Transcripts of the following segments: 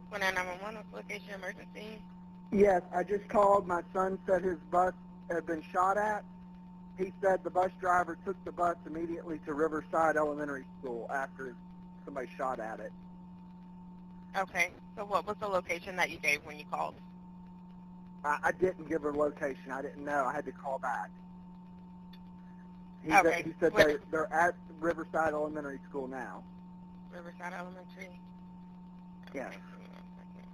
Gwinnett 911, what's the location emergency? Yes, I just called. My son said his bus had been shot at. He said the bus driver took the bus immediately to Riverside Elementary School after somebody shot at it. Okay, so what was the location that you gave when you called? I didn't give her location. I didn't know. I had to call back. He Okay. said they're at Riverside Elementary School now. Riverside Elementary? Yes. Okay, give me 1 second.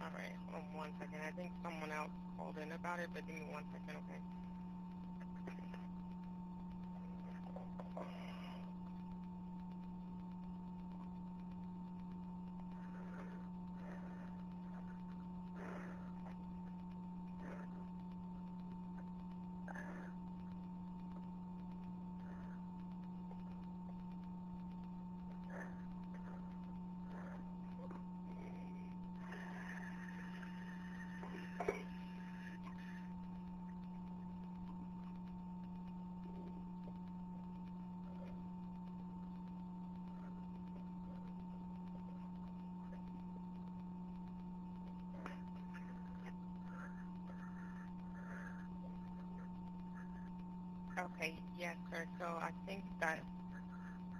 All right, hold on 1 second. I think someone else called in about it, but give me 1 second, okay? Okay, yes, sir. So I think that,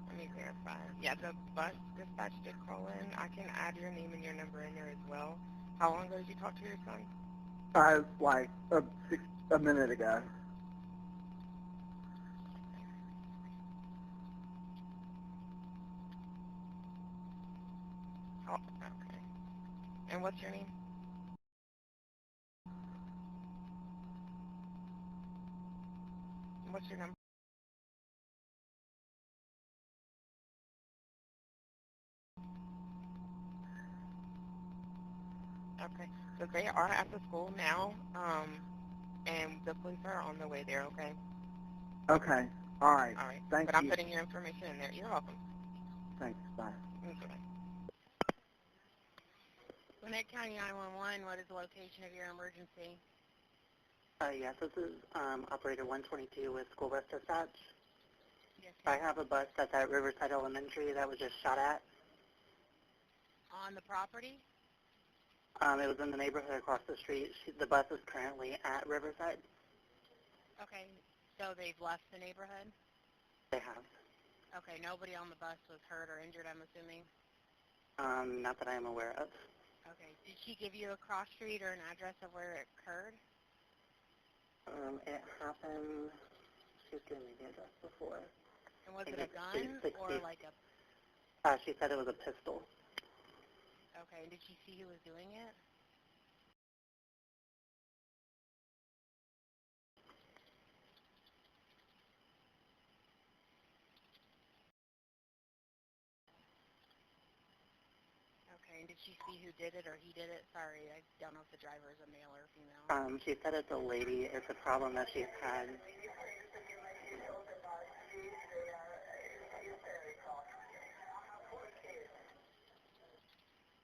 let me verify. Yeah, the bus dispatch did call in. I can add your name and your number in there as well. How long ago did you talk to your son? Like a minute ago. Oh, okay. And what's your name? What's your number? Okay, so they are at the school now, and the police are on their way there, okay? Okay. All right. All right, Thank but I'm you. putting your information in there. You're welcome. Thanks. Bye. Bye. Gwinnett County 911, what is the location of your emergency? Yes, this is Operator 122 with School Bus Dispatch. Yes, I have a bus that's at Riverside Elementary that was just shot at. on the property? It was in the neighborhood across the street. The bus is currently at Riverside. Okay, so they've left the neighborhood? They have. Okay, nobody on the bus was hurt or injured, I'm assuming? Not that I am aware of. Okay, did she give you a cross street or an address of where it occurred? It happened, she was giving me the address before. And was it a gun or like a... She said it was a pistol. Okay, and did she see who was doing it? Okay, and did she see who did it or he did it? Sorry, I don't know if the driver is a male or female. She said it's a lady. It's a problem that she's had.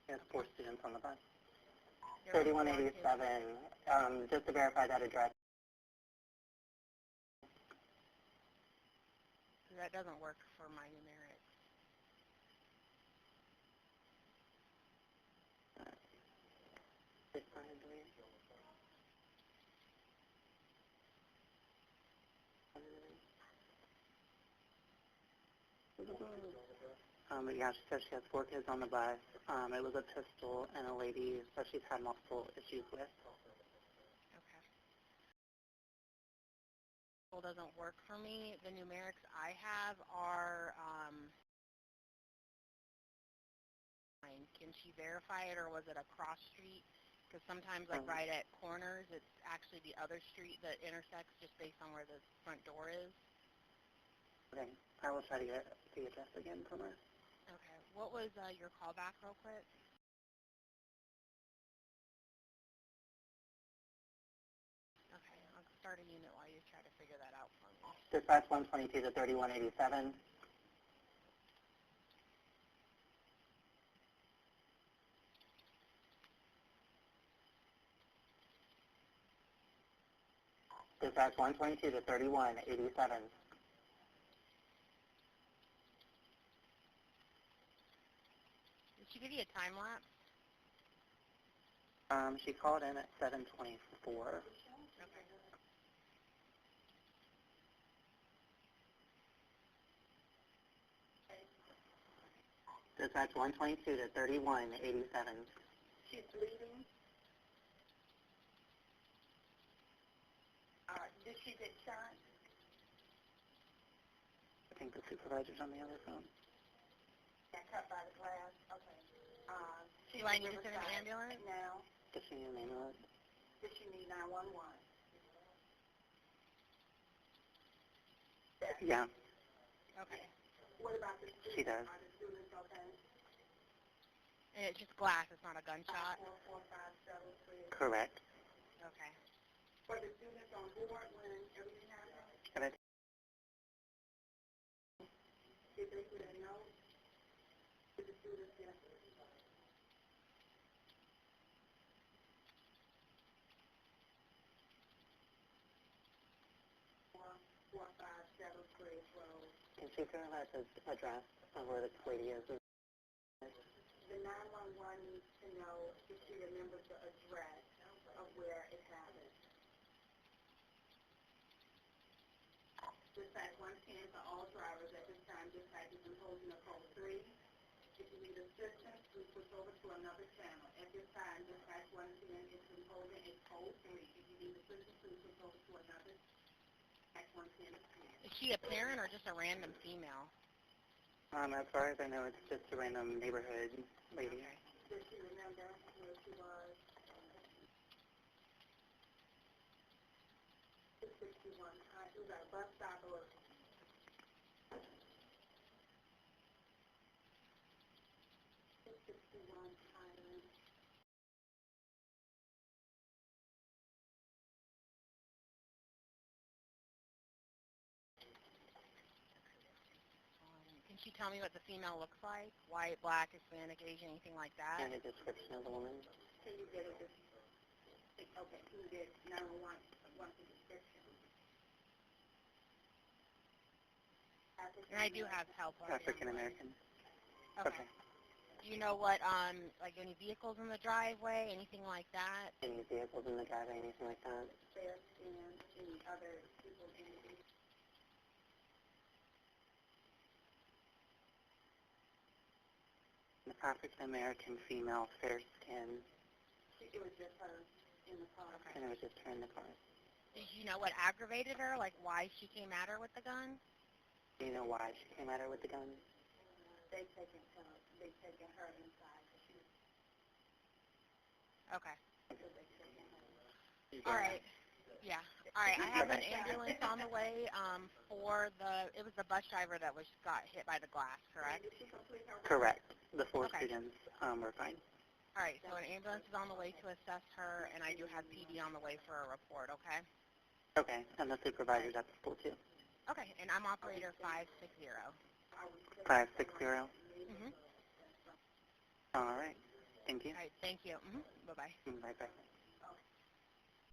There's 4 students on the bus. 3187, just to verify that address. That doesn't work for my numerics. But yeah, she said she has 4 kids on the bus. It was a pistol and a lady that she's had multiple issues with. Okay. Well, doesn't work for me. The numerics I have are, can she verify it or was it a cross street? Because sometimes, like right at corners, it's actually the other street that intersects just based on where the front door is. Okay, I will try to get the address again from her. Okay. What was your callback real quick? Okay, I'll start a unit while you try to figure that out for me. Dispatch 122 to 3187. Dispatch 122 to 3187. she give you a time lapse? She called in at 7:24. Okay. Dispatch 122 to 3187. She's bleeding. Did she get shot? I think the supervisor's on the other phone. Got cut by the glass. Okay. Do I need to send an ambulance? Now. Does she need an ambulance? Does she need 911? Yeah, Okay. What about the students? she does. Are the students okay? And it's just glass, it's not a gunshot? 44573. Correct. Okay. Were the students on board when everything happened? Can I Did they put a note? Did the students get 4573 as well? Can she provide the address of where this lady is? The 911 needs to know if she remembers the address of where it happened. Dispatch 110 for all drivers at this time. Dispatch is imposing a code 3. If you need assistance, please switch over to another channel. At this time, Dispatch 110 is imposing a code 3. If you need assistance, please switch over to another. Dispatch 110 is clear. Is she a parent or just a random female? As far as I know, it's just a random neighborhood lady. Okay. Does she remember where she was? 661. Is that a bus stop or? 661 Highland. Can she tell me what the female looks like? White, black, Hispanic, Asian, anything like that? And a description of the woman. Can you get a okay, can you get 911 description? And I do have help. African American. Okay. Do you know what, like any vehicles in the driveway, anything like that? Any vehicles in the driveway, anything like that? Fair and any other people in the An African American female, fair skin, it was just her in the car. Okay. and it was just her in the car. Did you know what aggravated her, like why she came at her with the gun? Do you know why she came at her with the gun? They've taken her inside because she was Okay. taken her. All right. Yeah. All right. I have an ambulance on the way it was the bus driver that got hit by the glass, correct? Did she complete her work? Correct. The 4 Okay. students were fine. All right. So an ambulance is on the way to assess her, and I do have PD on the way for a report, okay? Okay, and the supervisor's at the school too. Okay. And I'm operator 560. 560. Mm-hmm. All right. Thank you. All right. Thank you. Mm-hmm. Bye-bye. Bye-bye.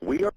We are